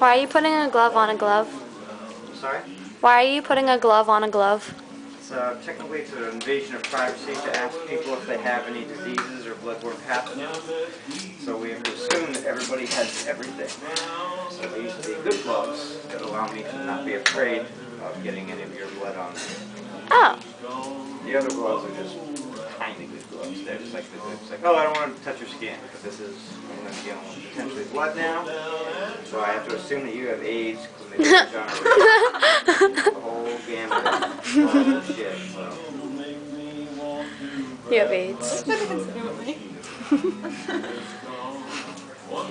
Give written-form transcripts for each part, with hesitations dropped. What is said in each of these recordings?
Why are you putting a glove on a glove? Sorry? Why are you putting a glove on a glove? Technically it's an invasion of privacy to ask people if they have any diseases or bloodborne pathogens. So we have to assume that everybody has everything. So these are the good gloves that allow me to not be afraid of getting any of your blood on them. Oh. The other gloves are just tiny good gloves. They're just like the good. It's like, oh, I don't want to touch your skin, but this is, I'm going to be dealing with potentially blood now. So I have to assume that you have AIDS, chlamydia, gonorrhea, the whole gamut of shit. So. You have AIDS.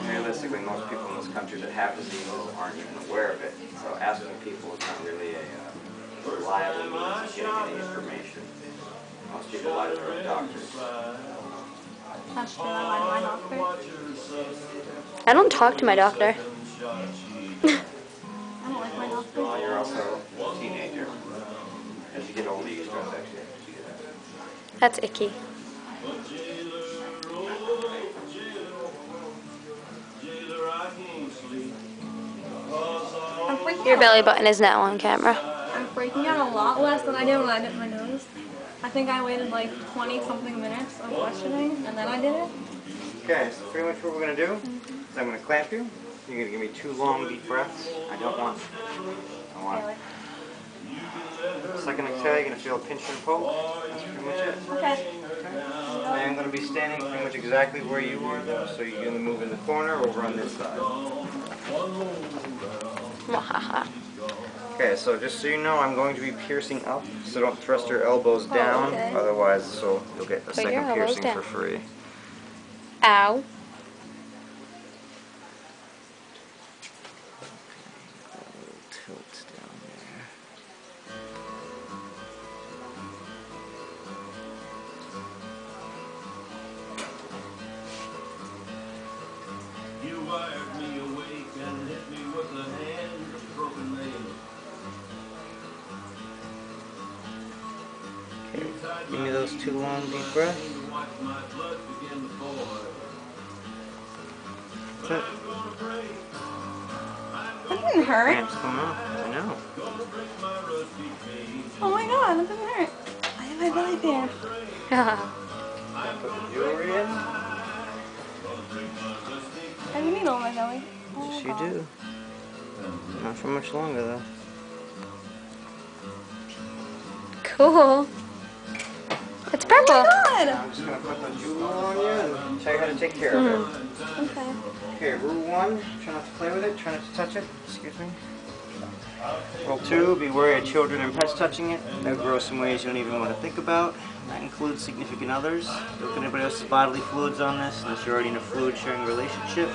Realistically, most people in this country that have diseases aren't even aware of it. So asking people is not really a reliable means of getting any information. Most people lie to their own doctors. That's true, I lie to my doctor. I don't talk to my doctor. I don't like my doctor. Well, you're also a teenager. As you get older, you start to actually have to do that. That's icky. Your belly button is now on camera. I'm freaking out a lot less than I did when I did my nose. I think I waited like 20-something minutes of questioning, and then I did it. Okay, so pretty much what we're going to do is I'm going to clamp you. You're going to give me 2 long, deep breaths. I want second exhale, you're going to feel a pinch and pull. That's pretty much it. Okay. I'm going to be standing pretty much exactly where you are, though, so you're going to move in the corner over on this side. Okay, so just so you know, I'm going to be piercing up, so don't thrust your elbows down, okay. Otherwise you'll get a second piercing down. for free. Ow. Tilt down there. You wired me awake and hit me with a hand of broken nail. Okay, give me those 2 long deep breaths. Watch my blood begin to boil. That's it. That didn't hurt. Cramps come out. I know. Oh my god, that didn't hurt. I have my belly there. Put the jewelry in. I have a needle on my belly. Oh, Yes, you do. Not for much longer, though. Cool. It's purple. Oh my god! I'm just going to put the jewel on you and tell you how to take care of it. Okay. Okay, rule 1, try not to play with it, try not to touch it. Excuse me. Rule 2, be wary of children and pets touching it. They'll grow some ways you don't even want to think about. That includes significant others. Look at anybody else's bodily fluids on this, unless you're already in a fluid-sharing relationship.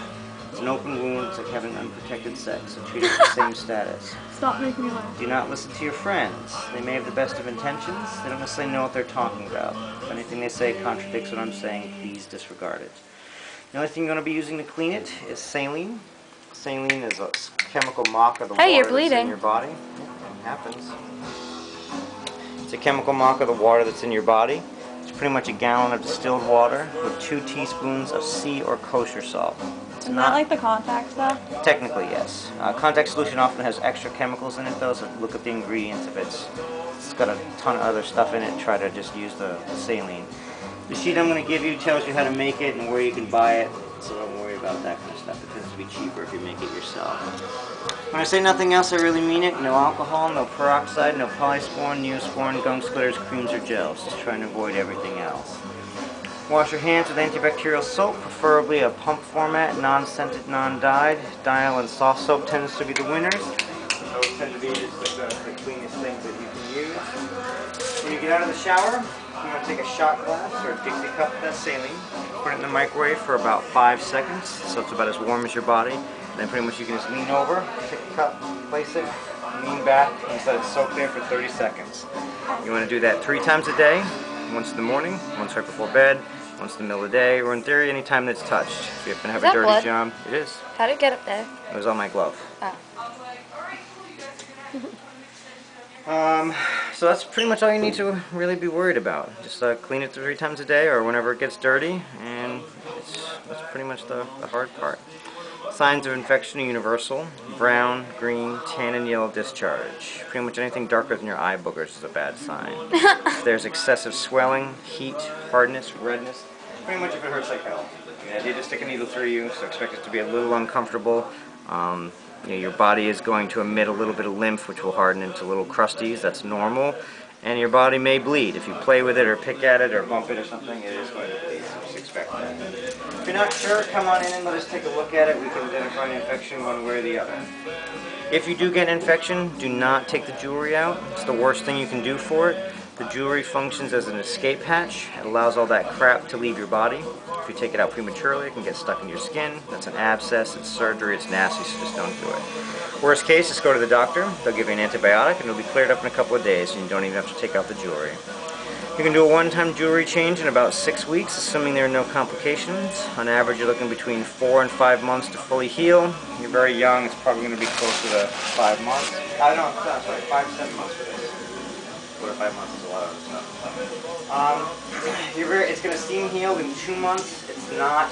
It's an open wound, it's like having unprotected sex, so treat it with the same status. Stop making me laugh. Do not listen to your friends. They may have the best of intentions. They don't necessarily know what they're talking about. If anything they say contradicts what I'm saying, please disregard it. The only thing you're going to be using to clean it is saline. Saline is a chemical mock of the water that's in your body. It happens. It's a chemical mock of the water that's in your body. It's pretty much a gallon of distilled water with 2 teaspoons of sea or kosher salt. Isn't that like the contact stuff? Technically, yes. Contact solution often has extra chemicals in it, though, so look up the ingredients. If it's got a ton of other stuff in it, try to just use the saline. The sheet I'm going to give you tells you how to make it and where you can buy it, so don't worry about that kind of stuff. It tends to be cheaper if you make it yourself. When I say nothing else, I really mean it. No alcohol, no peroxide, no polysporin, neosporin, gunk splitters, creams, or gels. Just try and avoid everything else. Wash your hands with antibacterial soap, preferably a pump format, non-scented, non-dyed. Dial and soft soap tends to be the winners. Those tend to be just the cleanest things that you can use. When you get out of the shower, you want to take a shot glass or a Dixie cup of that saline, put it in the microwave for about 5 seconds, so it's about as warm as your body. And then pretty much you can just lean over, take the cup, place it, lean back, and just let it soak there for 30 seconds. You want to do that 3 times a day, once in the morning, once right before bed, once in the middle of the day, or in theory any time that's touched. If you happen to have a dirty job, it is. How did it get up there? It was on my glove. Oh. So that's pretty much all you need to really be worried about. Just clean it 3 times a day or whenever it gets dirty, and that's pretty much the hard part. Signs of infection are universal. Brown, green, tan, and yellow discharge. Pretty much anything darker than your eye boogers is a bad sign. If there's excessive swelling, heat, hardness, redness, pretty much if it hurts like hell. I did just stick a needle through you, so expect it to be a little uncomfortable. Your body is going to emit a little bit of lymph, which will harden into little crusties. That's normal. And your body may bleed. If you play with it or pick at it or bump it or something, it is going to bleed, so just expect that. If you're not sure, come on in and let us take a look at it. We can identify an infection one way or the other. If you do get an infection, do not take the jewelry out. It's the worst thing you can do for it. The jewelry functions as an escape hatch. It allows all that crap to leave your body. If you take it out prematurely, it can get stuck in your skin. That's an abscess, it's surgery, it's nasty, so just don't do it. Worst case, just go to the doctor. They'll give you an antibiotic and it'll be cleared up in a couple of days and you don't even have to take out the jewelry. You can do a one-time jewelry change in about 6 weeks, assuming there are no complications. On average, you're looking between 4 and 5 months to fully heal. You're very young, it's probably going to be closer to 5 months. I don't know, sorry, 5 to 7 months for this. 4 to 5 months is a lot of stuff. It's going to seem healed in 2 months. It's not.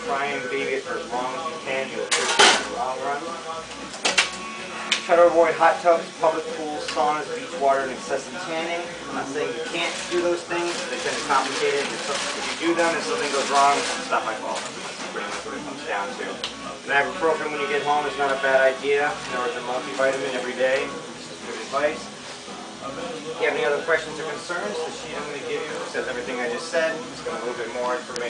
Try and baby it for as long as you can. You'll appreciate it in the long run. Try to avoid hot tubs, public pools, saunas, beach water, and excessive tanning. I'm not saying you can't do those things. They tend to complicate it. If you do them and something goes wrong, it's not my fault. That's pretty much what it comes down to. An ibuprofen when you get home is not a bad idea. Nor is a multivitamin every day. This is good advice. If you have any other questions or concerns, the sheet I'm going to give you says everything I just said. It's got a little bit more information.